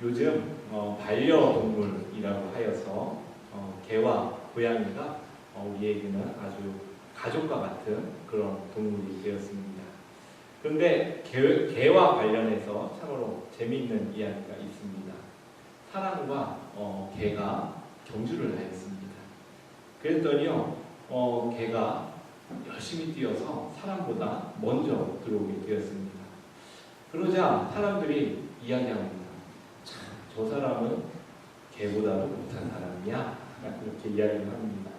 요즘 반려동물이라고 하여서 개와 고양이가 우리에게는 아주 가족과 같은 그런 동물이 되었습니다. 그런데 개와 관련해서 참으로 재미있는 이야기가 있습니다. 사람과 개가 경주를 하였습니다. 그랬더니요, 개가 열심히 뛰어서 사람보다 먼저 들어오게 되었습니다. 그러자 사람들이 이야기합니다. 참, 저 사람은 개보다도 못한 사람이야. 이렇게 이야기를 합니다.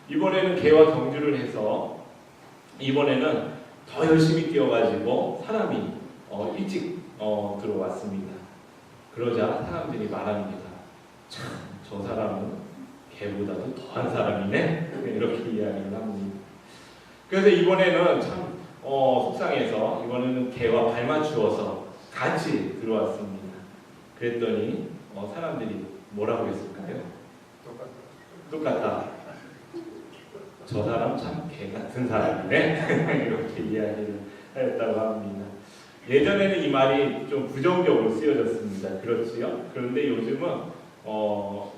이번에는 개와 경주를 해서 이번에는 더 열심히 뛰어가지고 사람이 일찍 들어왔습니다. 그러자 사람들이 말합니다. 참, 저 사람은 개보다도 더한 사람이네. 이렇게 이야기를 합니다. 그래서 이번에는 참 속상해서 이번에는 개와 발맞추어서 같이 들어왔습니다. 그랬더니 사람들이 뭐라고 했을까요? 똑같다. 저 사람 참 개 같은 사람이네. 이렇게 이야기를 했다고 합니다. 예전에는 이 말이 좀 부정적으로 쓰여졌습니다. 그렇지요? 그런데 요즘은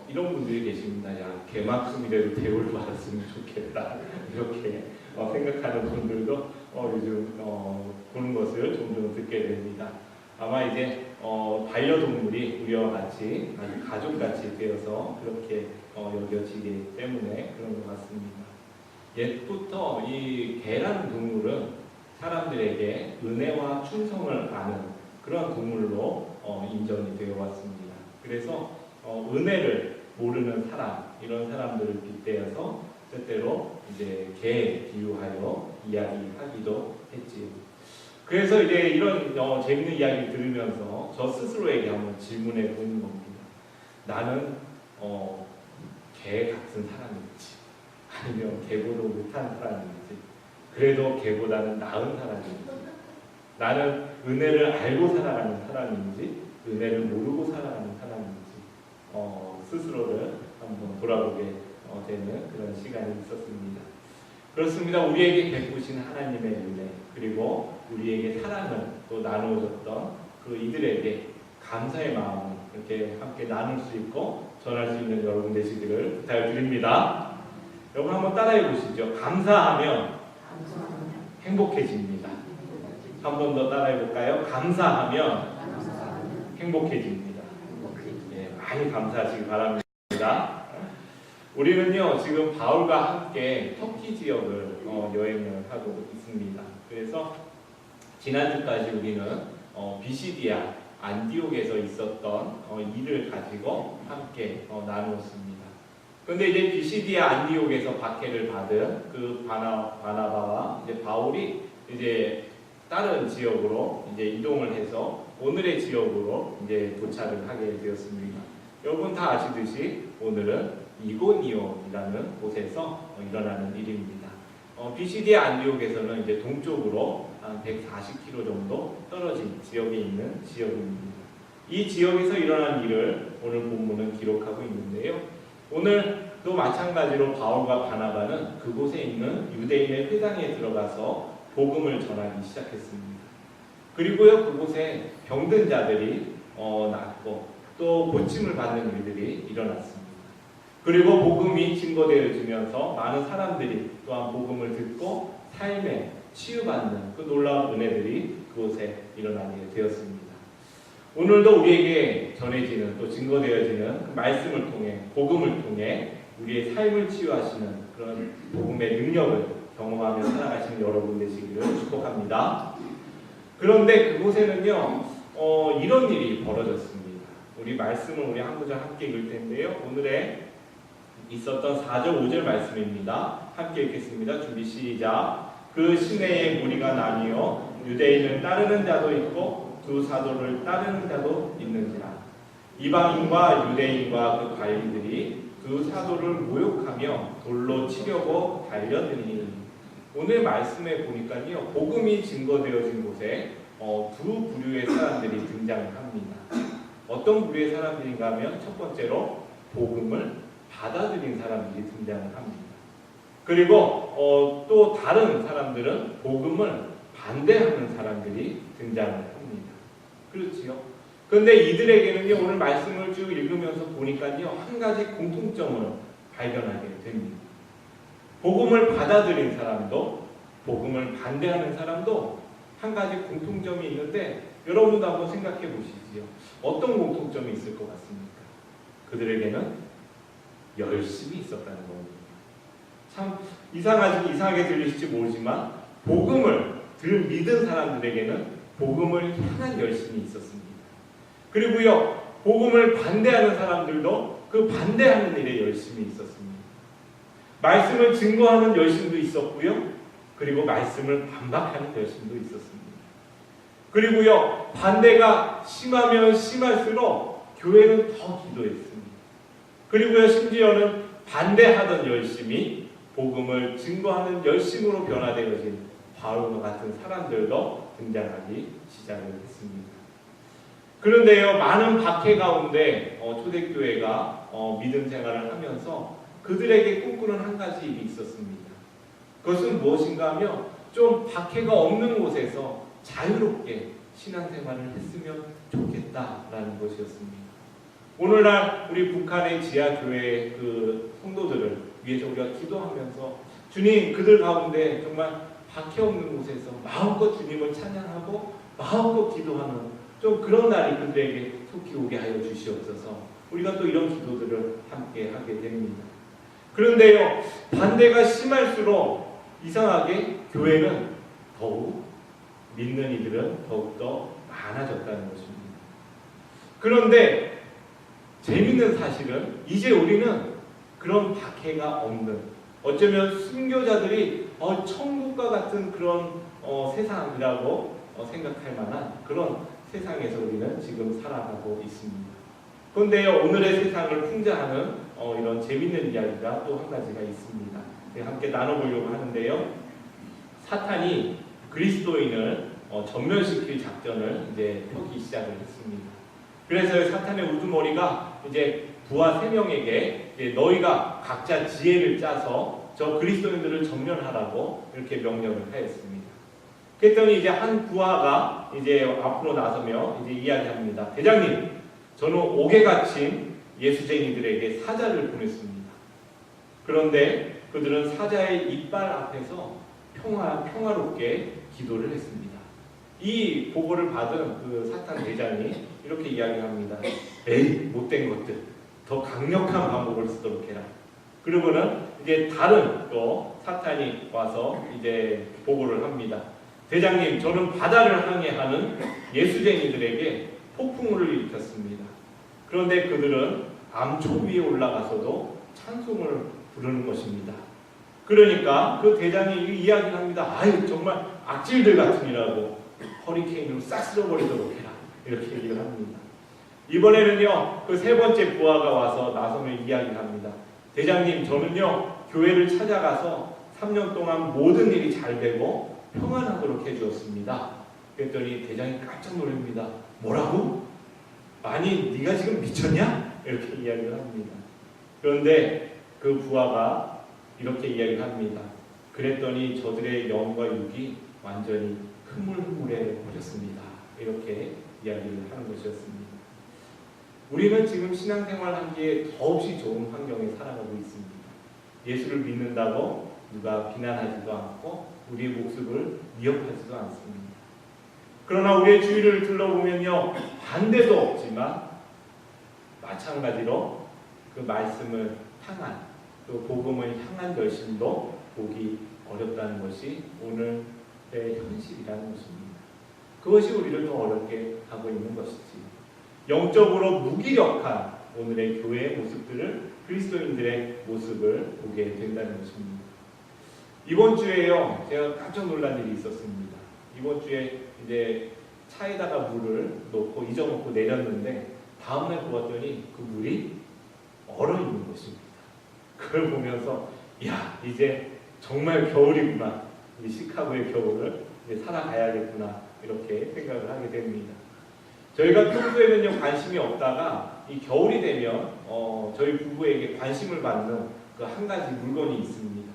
이런 분들이 계십니다. 야, 개만큼이라도 대우를 받았으면 좋겠다. 이렇게 생각하는 분들도 요즘 보는 것을 종종 듣게 됩니다. 아마 이제 반려동물이 우리와 같이 아주 가족같이 되어서 그렇게 여겨지기 때문에 그런 것 같습니다. 옛부터 이 개라는 동물은 사람들에게 은혜와 충성을 아는 그런 동물로 인정이 되어 왔습니다. 그래서 은혜를 모르는 사람, 이런 사람들을 빗대어서 때때로 이제 개에 비유하여 이야기하기도 했지요. 그래서 이제 이런 재밌는 이야기 들으면서 저 스스로에게 한번 질문해 보는 겁니다. 나는 개 같은 사람인지, 아니면 개보다 못한 사람인지, 그래도 개보다는 나은 사람인지, 나는 은혜를 알고 살아가는 사람인지, 은혜를 모르고 살아가는 사람인지, 스스로를 한번 돌아보게 되는 그런 시간이 있었습니다. 그렇습니다. 우리에게 베푸신 하나님의 은혜, 그리고 우리에게 사랑을 또 나누어줬던 그 이들에게 감사의 마음을 이렇게 함께 나눌 수 있고 전할 수 있는 여러분 되시기를 부탁드립니다. 여러분 한번 따라해 보시죠. 감사하면 행복해집니다. 한 번 더 따라해 볼까요? 감사하면 행복해집니다. 예, 많이 감사하시기 바랍니다. 우리는요 지금 바울과 함께 터키 지역을 여행을 하고 있습니다. 그래서 지난주까지 우리는 비시디아 안디옥에서 있었던 일을 가지고 함께 나누었습니다. 그런데 이제 비시디아 안디옥에서 박해를 받은 그 바나바와 이제 바울이 이제 다른 지역으로 이제 이동을 해서 오늘의 지역으로 이제 도착을 하게 되었습니다. 여러분 다 아시듯이 오늘은 이고니온이라는 곳에서 일어나는 일입니다. 비시디아 안디옥에서는 이제 동쪽으로 한 140km 정도 떨어진 지역에 있는 지역입니다. 이 지역에서 일어난 일을 오늘 본문은 기록하고 있는데요. 오늘도 마찬가지로 바울과 바나바는 그곳에 있는 유대인의 회당에 들어가서 복음을 전하기 시작했습니다. 그리고요 그곳에 병든 자들이 낫고 또 고침을 받는 일들이 일어났습니다. 그리고 복음이 증거되어지면서 많은 사람들이 또한 복음을 듣고 삶에 치유받는 그 놀라운 은혜들이 그곳에 일어나게 되었습니다. 오늘도 우리에게 전해지는 또 증거되어지는 그 말씀을 통해 복음을 통해 우리의 삶을 치유하시는 그런 복음의 능력을 경험하며 살아가시는 여러분 되시기를 축복합니다. 그런데 그곳에는요 이런 일이 벌어졌습니다. 우리 말씀을 우리 한 구절 함께 읽을 텐데요. 오늘의 있었던 4절 5절 말씀입니다. 함께 읽겠습니다. 준비 시작. 그 시내에 무리가 나뉘어 유대인을 따르는 자도 있고 두 사도를 따르는 자도 있는지라. 이방인과 유대인과 그 관리들이 두 사도를 모욕하며 돌로 치려고 달려드니. 오늘 말씀에 보니까요 복음이 증거되어진 곳에 두 부류의 사람들이 등장을 합니다. 어떤 부류의 사람들인가 하면 첫 번째로 복음을 받아들인 사람들이 등장을 합니다. 그리고 또 다른 사람들은 복음을 반대하는 사람들이 등장을 합니다. 그렇지요? 그런데 이들에게는요, 오늘 말씀을 쭉 읽으면서 보니까요, 한 가지 공통점을 발견하게 됩니다. 복음을 받아들인 사람도, 복음을 반대하는 사람도 한 가지 공통점이 있는데, 여러분도 한번 생각해 보시지요. 어떤 공통점이 있을 것 같습니까? 그들에게는 열심이 있었다는 겁니다. 참 이상하게 들리실지 모르지만 복음을 믿은 사람들에게는 복음을 향한 열심이 있었습니다. 그리고요, 복음을 반대하는 사람들도 그 반대하는 일에 열심이 있었습니다. 말씀을 증거하는 열심도 있었고요, 그리고 말씀을 반박하는 열심도 있었습니다. 그리고요, 반대가 심하면 심할수록 교회는 더 기도했습니다. 그리고요, 심지어는 반대하던 열심이 복음을 증거하는 열심으로 변화되어진 바울과 같은 사람들도 등장하기 시작을 했습니다. 그런데요, 많은 박해 가운데 초대교회가 믿음 생활을 하면서 그들에게 꿈꾸는 한 가지 일이 있었습니다. 그것은 무엇인가 하면 좀 박해가 없는 곳에서 자유롭게 신앙생활을 했으면 좋겠다라는 것이었습니다. 오늘날 우리 북한의 지하교회 그 성도들을 위해서 우리가 기도하면서 주님, 그들 가운데 정말 박해 없는 곳에서 마음껏 주님을 찬양하고 마음껏 기도하는 좀 그런 날이 그들에게 속히 오게 하여 주시옵소서. 우리가 또 이런 기도들을 함께 하게 됩니다. 그런데요, 반대가 심할수록 이상하게 교회는 더욱 믿는 이들은 더욱더 많아졌다는 것입니다. 그런데 재밌는 사실은 이제 우리는 그런 박해가 없는, 어쩌면 순교자들이 천국과 같은 그런 세상이라고 생각할 만한 그런 세상에서 우리는 지금 살아가고 있습니다. 그런데요, 오늘의 세상을 풍자하는 이런 재밌는 이야기가 또 한 가지가 있습니다. 함께 나눠보려고 하는데요, 사탄이 그리스도인을 전멸시킬 작전을 이제 펴기 시작을 했습니다. 그래서 사탄의 우두머리가 이제 부하 3명에게 너희가 각자 지혜를 짜서 저 그리스도인들을 전멸하라고 이렇게 명령을 하였습니다. 그랬더니 이제 한 부하가 이제 앞으로 나서며 이제 이야기합니다. 대장님, 저는 옥에 갇힌 예수쟁이들에게 사자를 보냈습니다. 그런데 그들은 사자의 이빨 앞에서 평화롭게 기도를 했습니다. 이 보고를 받은 그 사탄 대장이 이렇게 이야기합니다. 에이, 못된 것들, 더 강력한 방법을 쓰도록 해라. 그러고는 이제 다른 또 사탄이 와서 이제 보고를 합니다. 대장님, 저는 바다를 항해하는 예수쟁이들에게 폭풍우를 일으켰습니다. 그런데 그들은 암초 위에 올라가서도 찬송을 부르는 것입니다. 그러니까 그 대장이 이야기를 합니다. 아유, 정말 악질들 같으니라고 허리케인으로 싹 쓸어버리도록 해라. 이렇게 얘기를 합니다. 이번에는요, 그 3번째 부하가 와서 나서면 이야기를 합니다. 대장님, 저는요, 교회를 찾아가서 3년 동안 모든 일이 잘 되고 평안하도록 해주었습니다. 그랬더니 대장이 깜짝 놀랍니다. 뭐라고? 아니, 네가 지금 미쳤냐? 이렇게 이야기를 합니다. 그런데 그 부하가 이렇게 이야기를 합니다. 그랬더니 저들의 영과 육이 완전히 흐물흐물해 버렸습니다. 이렇게 이야기를 하는 것이었습니다. 우리는 지금 신앙생활 하기에 더없이 좋은 환경에 살아가고 있습니다. 예수를 믿는다고 누가 비난하지도 않고 우리의 목숨을 위협하지도 않습니다. 그러나 우리의 주위를 둘러보면요, 반대도 없지만 마찬가지로 그 말씀을 향한, 또 복음을 향한 열심도 보기 어렵다는 것이 오늘의 현실이라는 것입니다. 그것이 우리를 더 어렵게 하고 있는 것이지. 영적으로 무기력한 오늘의 교회의 모습들을, 그리스도인들의 모습을 보게 된다는 것입니다. 이번 주에요, 제가 깜짝 놀란 일이 있었습니다. 이번 주에 이제 차에다가 물을 넣고 잊어먹고 내렸는데 다음날 보았더니 그 물이 얼어 있는 것입니다. 그걸 보면서 야, 이제 정말 겨울이구나. 우리 시카고의 겨울을 이제 살아가야겠구나. 이렇게 생각을 하게 됩니다. 저희가 평소에는요, 관심이 없다가 이 겨울이 되면 저희 부부에게 관심을 받는 그 한 가지 물건이 있습니다.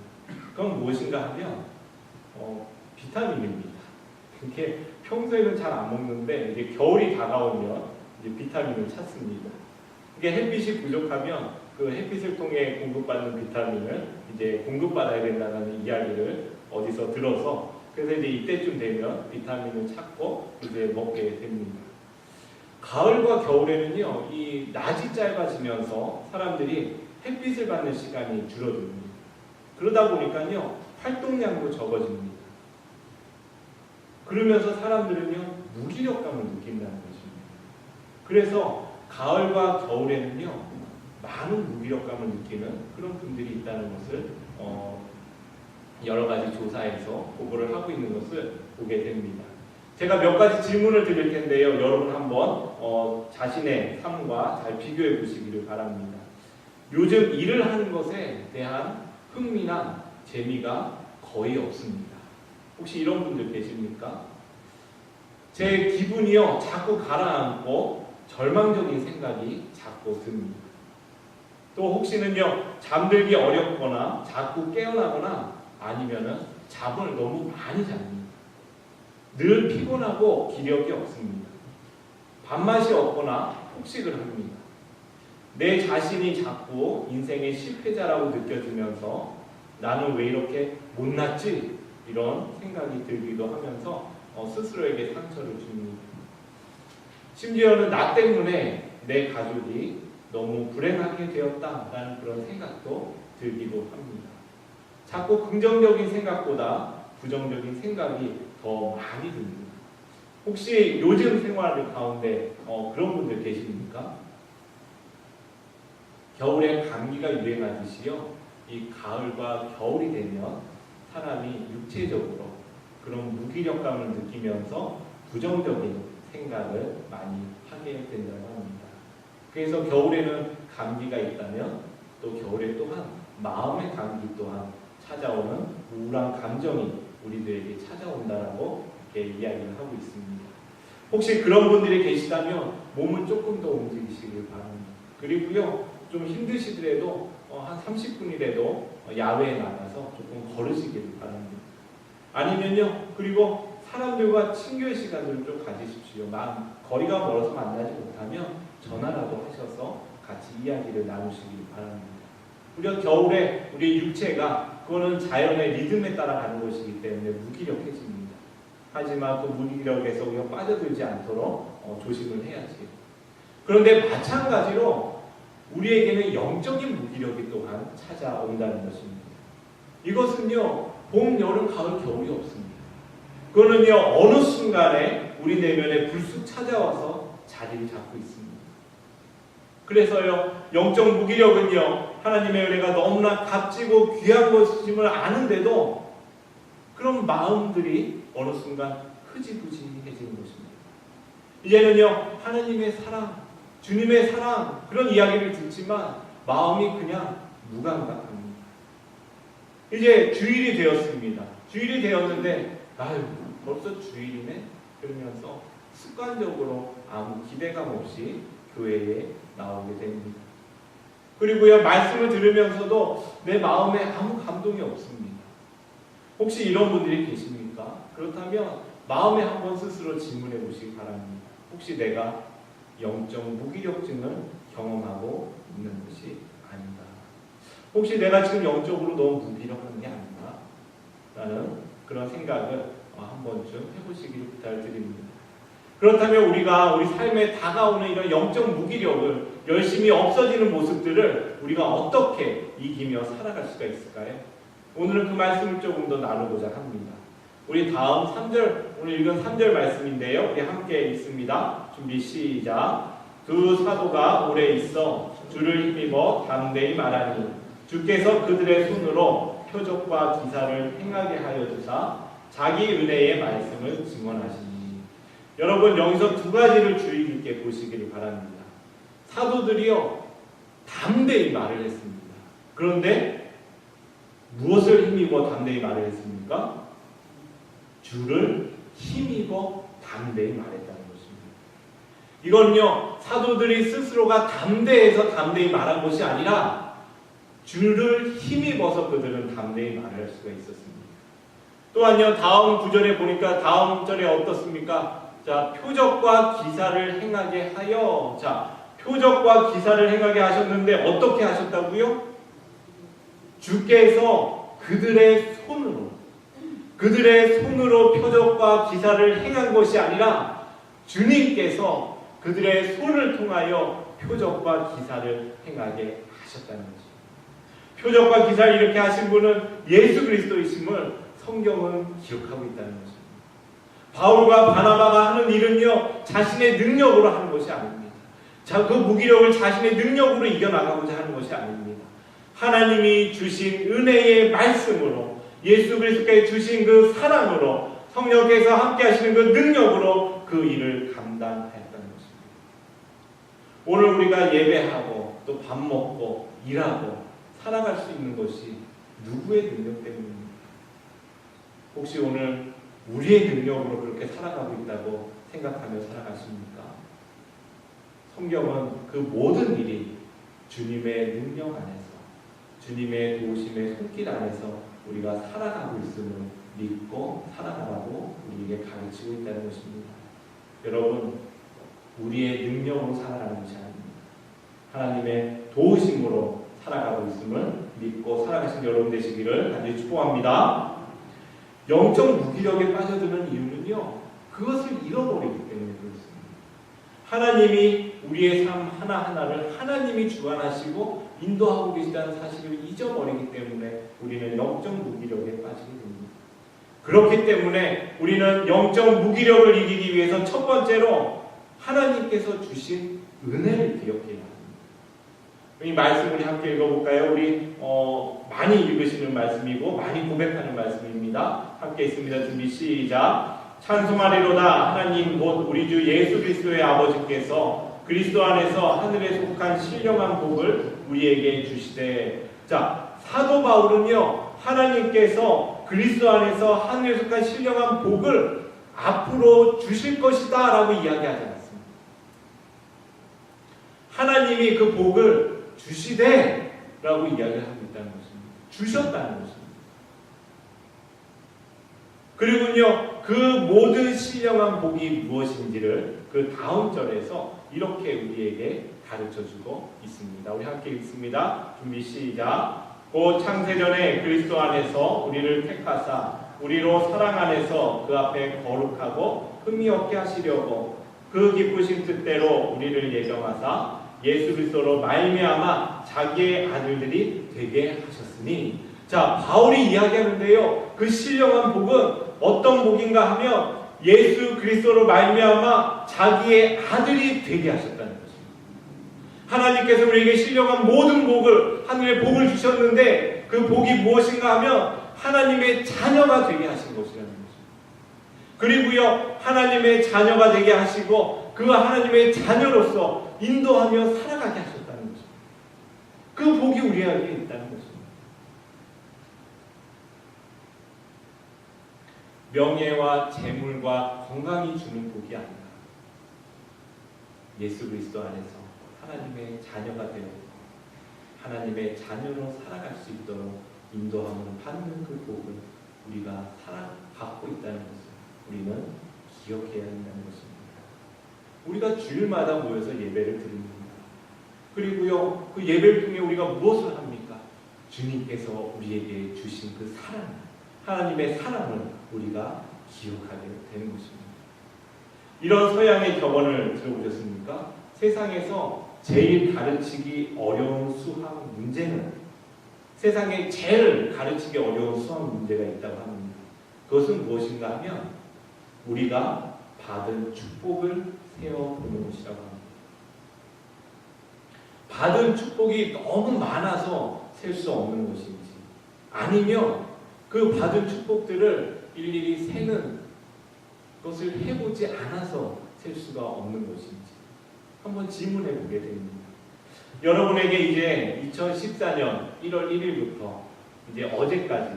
그건 무엇인가 하면 비타민입니다. 그게 평소에는 잘 안 먹는데 이제 겨울이 다가오면 이제 비타민을 찾습니다. 이게 햇빛이 부족하면 그 햇빛을 통해 공급받는 비타민을 이제 공급받아야 된다는 이야기를 어디서 들어서 그래서 이제 이때쯤 되면 비타민을 찾고 이제 먹게 됩니다. 가을과 겨울에는요, 이 낮이 짧아지면서 사람들이 햇빛을 받는 시간이 줄어듭니다. 그러다 보니까요, 활동량도 적어집니다. 그러면서 사람들은요, 무기력감을 느낀다는 것입니다. 그래서 가을과 겨울에는요, 많은 무기력감을 느끼는 그런 분들이 있다는 것을 여러 가지 조사에서 보고를 하고 있는 것을 보게 됩니다. 제가 몇 가지 질문을 드릴 텐데요. 여러분 한번 자신의 삶과 잘 비교해 보시기를 바랍니다. 요즘 일을 하는 것에 대한 흥미나 재미가 거의 없습니다. 혹시 이런 분들 계십니까? 제 기분이요, 자꾸 가라앉고 절망적인 생각이 자꾸 듭니다. 또 혹시는요, 잠들기 어렵거나 자꾸 깨어나거나 아니면은 잠을 너무 많이 잡니다. 늘 피곤하고 기력이 없습니다. 밥맛이 없거나 폭식을 합니다. 내 자신이 자꾸 인생의 실패자라고 느껴지면서 나는 왜 이렇게 못났지? 이런 생각이 들기도 하면서 스스로에게 상처를 줍니다. 심지어는 나 때문에 내 가족이 너무 불행하게 되었다라는 그런 생각도 들기도 합니다. 자꾸 긍정적인 생각보다 부정적인 생각이 더 많이 듭니다. 혹시 요즘 생활 가운데 그런 분들 계십니까? 겨울에 감기가 유행하듯이요, 이 가을과 겨울이 되면 사람이 육체적으로 그런 무기력감을 느끼면서 부정적인 생각을 많이 하게 된다고 합니다. 그래서 겨울에는 감기가 있다면 또 겨울에 또한 마음의 감기 또한 찾아오는 우울한 감정이 우리들에게 찾아온다라고 이렇게 이야기를 하고 있습니다. 혹시 그런 분들이 계시다면 몸을 조금 더 움직이시길 바랍니다. 그리고요, 좀 힘드시더라도 한 30분이라도 야외에 나가서 조금 걸으시길 바랍니다. 아니면요, 그리고 사람들과 친교의 시간을 좀 가지십시오. 거리가 멀어서 만나지 못하면 전화라도 하셔서 같이 이야기를 나누시길 바랍니다. 우리가 겨울에 우리 육체가 그거는 자연의 리듬에 따라가는 것이기 때문에 무기력해집니다. 하지만 그 무기력에서 우리가 빠져들지 않도록 조심을 해야지. 그런데 마찬가지로 우리에게는 영적인 무기력이 또한 찾아온다는 것입니다. 이것은요, 봄, 여름, 가을, 겨울이 없습니다. 그거는요, 어느 순간에 우리 내면에 불쑥 찾아와서 자리를 잡고 있습니다. 그래서요, 영적 무기력은요, 하나님의 은혜가 너무나 값지고 귀한 것임을 아는데도 그런 마음들이 어느 순간 흐지부지해지는 것입니다. 이제는요, 하나님의 사랑, 주님의 사랑, 그런 이야기를 듣지만 마음이 그냥 무감각합니다. 이제 주일이 되었습니다. 주일이 되었는데 아유, 벌써 주일이네? 그러면서 습관적으로 아무 기대감 없이 교회에 나오게 됩니다. 그리고요, 말씀을 들으면서도 내 마음에 아무 감동이 없습니다. 혹시 이런 분들이 계십니까? 그렇다면 마음에 한번 스스로 질문해 보시기 바랍니다. 혹시 내가 영적 무기력증을 경험하고 있는 것이 아닌가? 혹시 내가 지금 영적으로 너무 무기력한 게 아닌가? 라는 그런 생각을 한 번쯤 해보시기를 부탁드립니다. 그렇다면 우리가 우리 삶에 다가오는 이런 영적 무기력을 열심히 없어지는 모습들을 우리가 어떻게 이기며 살아갈 수가 있을까요? 오늘은 그 말씀을 조금 더 나누고자 합니다. 우리 다음 3절, 오늘 읽은 3절 말씀인데요. 우리 함께 읽습니다. 준비 시작. 두 사도가 오래 있어 주를 힘입어 담대히 말하니 주께서 그들의 손으로 표적과 기사를 행하게 하여 주사 자기 은혜의 말씀을 증언하시니. 여러분, 여기서 두 가지를 주의 깊게 보시기를 바랍니다. 사도들이요, 담대히 말을 했습니다. 그런데 무엇을 힘입어 담대히 말을 했습니까? 주를 힘입어 담대히 말했다는 것입니다. 이건요, 사도들이 스스로가 담대해서 담대히 말한 것이 아니라 주를 힘입어서 그들은 담대히 말을 할 수가 있었습니다. 또한요, 다음 구절에 보니까 다음 절에 어떻습니까? 자, 표적과 기사를 행하게 하여. 자, 표적과 기사를 행하게 하셨는데 어떻게 하셨다고요? 주께서 그들의 손으로 표적과 기사를 행한 것이 아니라 주님께서 그들의 손을 통하여 표적과 기사를 행하게 하셨다는 거죠. 표적과 기사를 이렇게 하신 분은 예수 그리스도이심을 성경은 기록하고 있다는 거죠. 바울과 바나바가 하는 일은요, 자신의 능력으로 하는 것이 아닙니다. 자, 그 무기력을 자신의 능력으로 이겨나가고자 하는 것이 아닙니다. 하나님이 주신 은혜의 말씀으로, 예수 그리스도께 주신 그 사랑으로, 성령께서 함께 하시는 그 능력으로 그 일을 감당하였다는 것입니다. 오늘 우리가 예배하고 또 밥 먹고 일하고 살아갈 수 있는 것이 누구의 능력 때문입니까? 혹시 오늘 우리의 능력으로 그렇게 살아가고 있다고 생각하며 살아가십니까? 성경은 그 모든 일이 주님의 능력 안에서, 주님의 도우심의 손길 안에서 우리가 살아가고 있음을 믿고 살아가라고 우리에게 가르치고 있다는 것입니다. 여러분, 우리의 능력으로 살아가는 것이 아닙니다. 하나님의 도우심으로 살아가고 있음을 믿고 살아가신 여러분 되시기를 간절히 축복합니다. 영적 무기력에 빠져드는 이유는요, 그것을 잃어버리기 때문에 그렇습니다. 하나님이 우리의 삶 하나하나를 하나님이 주관하시고 인도하고 계시다는 사실을 잊어버리기 때문에 우리는 영적 무기력에 빠지게 됩니다. 그렇기 때문에 우리는 영적 무기력을 이기기 위해서 첫 번째로 하나님께서 주신 은혜를 기억해야 합니다. 이 말씀 우리 함께 읽어볼까요? 우리 많이 읽으시는 말씀이고 많이 고백하는 말씀입니다. 함께 있습니다. 준비 시작. 찬송하리로다. 하나님 곧 우리 주 예수 그리스도의 아버지께서 그리스도 안에서 하늘에 속한 신령한 복을 우리에게 주시되. 자, 사도 바울은요, 하나님께서 그리스도 안에서 하늘에 속한 신령한 복을 앞으로 주실 것이다 라고 이야기하지 않았습니다. 하나님이 그 복을 주시되 라고 이야기를 하고 있다는 것입니다. 주셨다는 것입니다. 그리고요, 그 모든 신령한 복이 무엇인지를 그 다음 절에서 이렇게 우리에게 가르쳐주고 있습니다. 우리 함께 읽습니다. 준비 시작. 곧 창세전에 그리스도 안에서 우리를 택하사 우리로 사랑 안에서 그 앞에 거룩하고 흠이 없게 하시려고 그 기쁘신 뜻대로 우리를 예정하사 예수 그리스도로 말미암아 자기의 아들들이 되게 하셨으니. 자, 바울이 이야기하는데요, 그 신령한 복은 어떤 복인가 하면 예수 그리스도로 말미암아 자기의 아들이 되게 하셨다는 것입니다. 하나님께서 우리에게 신령한 모든 복을, 하늘의 복을 주셨는데 그 복이 무엇인가 하면 하나님의 자녀가 되게 하신 것이라는 것입니다. 그리고요, 하나님의 자녀가 되게 하시고 그 하나님의 자녀로서 인도하며 살아가게 하셨다는 것입니다. 그 복이 우리에게 있다는 것입니다. 명예와 재물과 건강이 주는 복이 아니라 예수 그리스도 안에서 하나님의 자녀가 되어 하나님의 자녀로 살아갈 수 있도록 인도함을 받는 그 복을 우리가 받고 있다는 것을 우리는 기억해야 한다는 것입니다. 우리가 주일마다 모여서 예배를 드립니다. 그리고요, 그 예배를 통해 우리가 무엇을 합니까? 주님께서 우리에게 주신 그 사랑, 하나님의 사랑을 우리가 기억하게 되는 것입니다. 이런 서양의 격언을 들어보셨습니까? 세상에서 제일 가르치기 어려운 수학 문제는, 세상에 제일 가르치기 어려운 수학 문제가 있다고 합니다. 그것은 무엇인가 하면 우리가 받은 축복을 세어보는 것이라고 합니다. 받은 축복이 너무 많아서 셀 수 없는 것인지, 아니면 그 받은 축복들을 일일이 세는 것을 해보지 않아서 셀 수가 없는 것인지 한번 질문해 보게 됩니다. 여러분에게 이제 2014년 1월 1일부터 이제 어제까지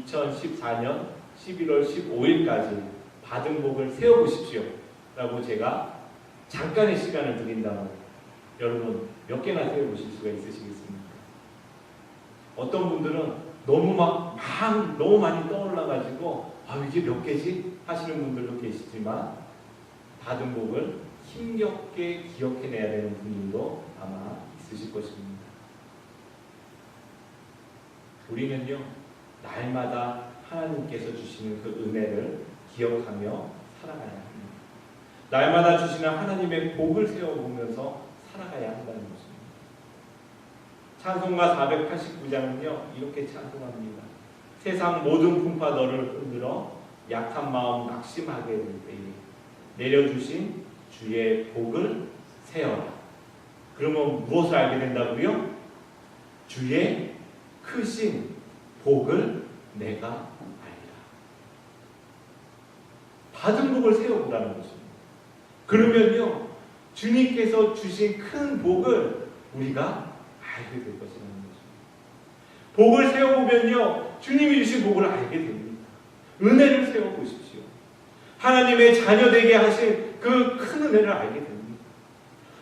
2014년 11월 15일까지 받은 복을 세어보십시오 라고 제가 잠깐의 시간을 드린다면 여러분 몇 개나 세어보실 수가 있으시겠습니까? 어떤 분들은 너무 많이 떠올라가지고 이게 몇 개지? 하시는 분들도 계시지만 받은 복을 힘겹게 기억해내야 되는 분들도 아마 있으실 것입니다. 우리는요, 날마다 하나님께서 주시는 그 은혜를 기억하며 살아가야 합니다. 날마다 주시는 하나님의 복을 세워보면서 살아가야 한다는 것입니다. 찬송가 489장은요 이렇게 찬송합니다. 세상 모든 풍파 너를 흔들어 약한 마음 낙심하게 될 때에 내려주신 주의 복을 세워라. 그러면 무엇을 알게 된다고요? 주의 크신 복을 내가 알리라. 받은 복을 세워보라는 것입니다. 그러면요 주님께서 주신 큰 복을 우리가 알게 될 것이라는 것입니다. 복을 세워보면요 주님이 주신 복을 알게 됩니다. 은혜를 세워보십시오. 하나님의 자녀 되게 하신 그 큰 은혜를 알게 됩니다.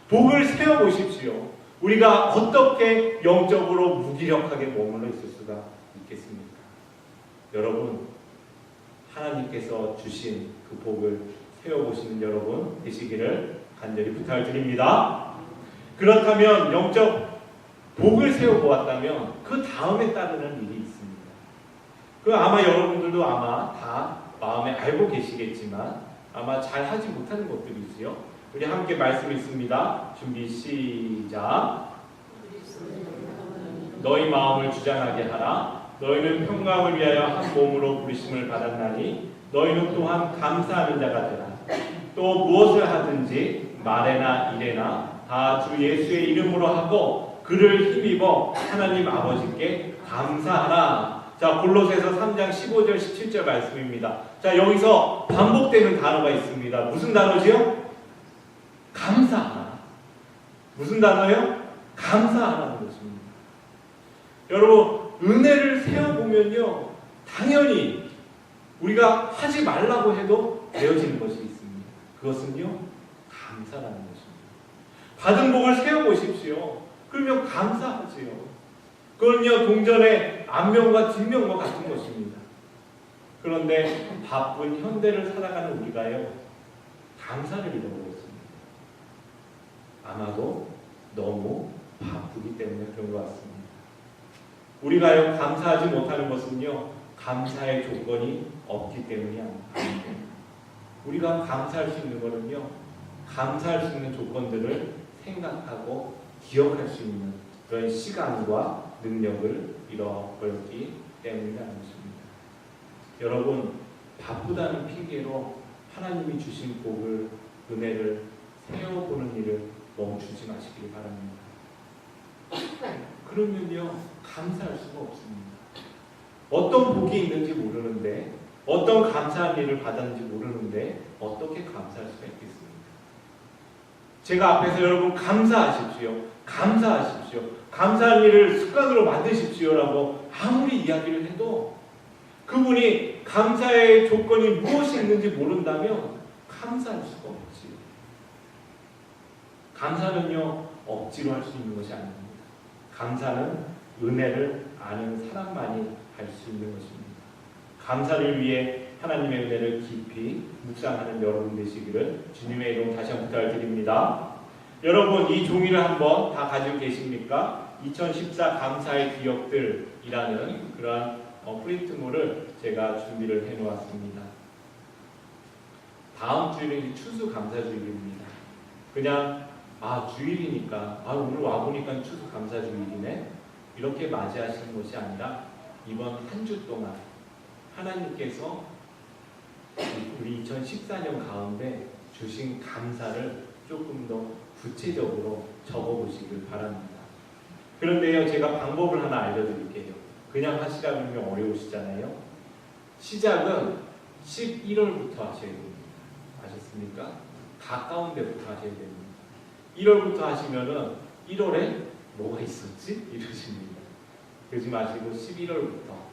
복을 세워보십시오. 우리가 어떻게 영적으로 무기력하게 머물러 있을 수가 있겠습니까? 여러분, 하나님께서 주신 그 복을 세워보시는 여러분 되시기를 간절히 부탁을 드립니다. 그렇다면 영적 복을 세워보았다면 그 다음에 따르는 일이 있습니다. 그 아마 여러분들도 아마 다 마음에 알고 계시겠지만 아마 잘 하지 못하는 것들이 있어요. 우리 함께 말씀 있습니다. 준비 시작. 너희 마음을 주장하게 하라. 너희는 평강을 위하여 한 몸으로 부르심을 받았나니 너희는 또한 감사하는 자가 되라. 또 무엇을 하든지 말에나 일에나 다 주 예수의 이름으로 하고 그를 힘입어 하나님 아버지께 감사하라. 자, 골로새서 3장 15절 17절 말씀입니다. 자, 여기서 반복되는 단어가 있습니다. 무슨 단어지요? 감사하라. 무슨 단어요? 감사하라는 것입니다. 여러분, 은혜를 세워보면요 당연히 우리가 하지 말라고 해도 되어지는 것이 있습니다. 그것은요 감사라는 것입니다. 받은 복을 세워보십시오. 그러면 감사하지요. 그건요 동전의 앞면과 뒷면과 같은 것입니다. 그런데 바쁜 현대를 살아가는 우리가요 감사를 잃어버렸습니다. 아마도 너무 바쁘기 때문에 그런 것 같습니다. 우리가요 감사하지 못하는 것은요 감사의 조건이 없기 때문이 아닙니다. 우리가 감사할 수 있는 것은요 감사할 수 있는 조건들을 생각하고 기억할 수 있는 그런 시간과 능력을 잃어버렸기 때문이라는 것입니다. 여러분, 바쁘다는 핑계로 하나님이 주신 복을, 은혜를 세워보는 일을 멈추지 마시길 바랍니다. 그러면요 감사할 수가 없습니다. 어떤 복이 있는지 모르는데, 어떤 감사한 일을 받았는지 모르는데 어떻게 감사할 수가 있겠습니까? 제가 앞에서 여러분 감사하십시오, 감사하십시오, 감사한 일을 습관으로 만드십시오라고 아무리 이야기를 해도 그분이 감사의 조건이 무엇이 있는지 모른다면 감사할 수가 없지요. 감사는요 억지로 할 수 있는 것이 아닙니다. 감사는 은혜를 아는 사람만이 할 수 있는 것입니다. 감사를 위해 하나님의 은혜를 깊이 묵상하는 여러분 되시기를 주님의 이름 다시 한번 부탁을 드립니다. 여러분, 이 종이를 한번 다 가지고 계십니까? 2014 감사의 기억들이라는 그러한 프린트물을 제가 준비를 해놓았습니다. 다음 주일은 추수감사주일입니다. 그냥 주일이니까 오늘 와보니까 추수감사주일이네 이렇게 맞이하시는 것이 아니라 이번 한 주 동안 하나님께서 우리 2014년 가운데 주신 감사를 조금 더 구체적으로 적어보시길 바랍니다. 그런데요 제가 방법을 하나 알려드릴게요. 그냥 하시라면 어려우시잖아요. 시작은 11월부터 하셔야 됩니다. 아셨습니까? 가까운 데부터 하셔야 됩니다. 1월부터 하시면은 1월에 뭐가 있었지? 이러십니다. 그러지 마시고 11월부터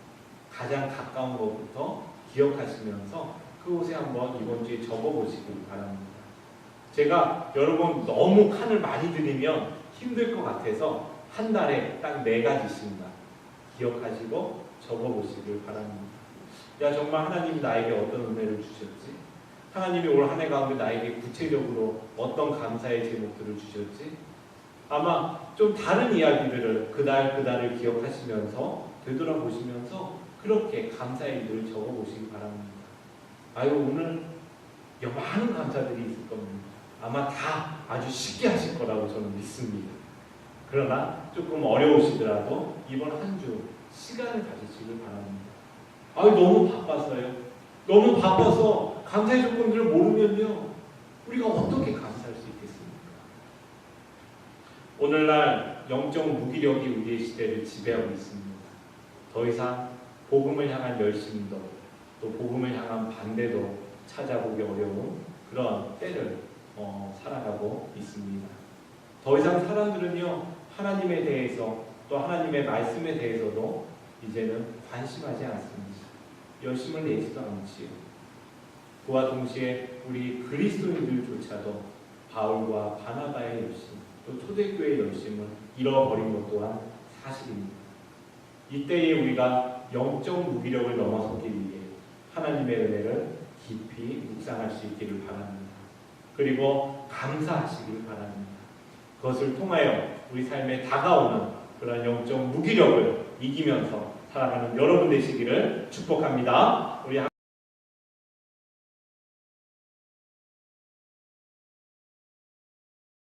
가장 가까운 것부터 기억하시면서 그곳에 한번 이번 주에 적어보시길 바랍니다. 제가 여러분 너무 칸을 많이 드리면 힘들 것 같아서 한 달에 딱 4가지씩만 기억하시고 적어보시길 바랍니다. 야 정말 하나님이 나에게 어떤 은혜를 주셨지? 하나님이 올 한 해 가운데 나에게 구체적으로 어떤 감사의 제목들을 주셨지? 아마 좀 다른 이야기들을 그달을 기억하시면서 되돌아보시면서 그렇게 감사의 일을 적어보시기 바랍니다. 아유, 오늘 많은 감사들이 있을 겁니다. 아마 다 아주 쉽게 하실 거라고 저는 믿습니다. 그러나 조금 어려우시더라도 이번 한 주 시간을 가지시길 바랍니다. 아유, 너무 바빠서요. 너무 바빠서 감사의 조건들을 모르면요, 우리가 어떻게 감사할 수 있겠습니까? 오늘날 영적 무기력이 우리의 시대를 지배하고 있습니다. 더 이상 복음을 향한 열심도 또 복음을 향한 반대도 찾아보기 어려운 그런 때를 살아가고 있습니다. 더 이상 사람들은요, 하나님에 대해서 또 하나님의 말씀에 대해서도 이제는 관심하지 않습니다. 열심을 내지도 않지요. 그와 동시에 우리 그리스도인들조차도 바울과 바나바의 열심, 또 초대교회의 열심을 잃어버린 것 또한 사실입니다. 이때에 우리가 영적 무기력을 넘어서기 위해 하나님의 은혜를 깊이 묵상할 수 있기를 바랍니다. 그리고 감사하시길 바랍니다. 그것을 통하여 우리 삶에 다가오는 그런 영적 무기력을 이기면서 살아가는 여러분 되시기를 축복합니다. 우리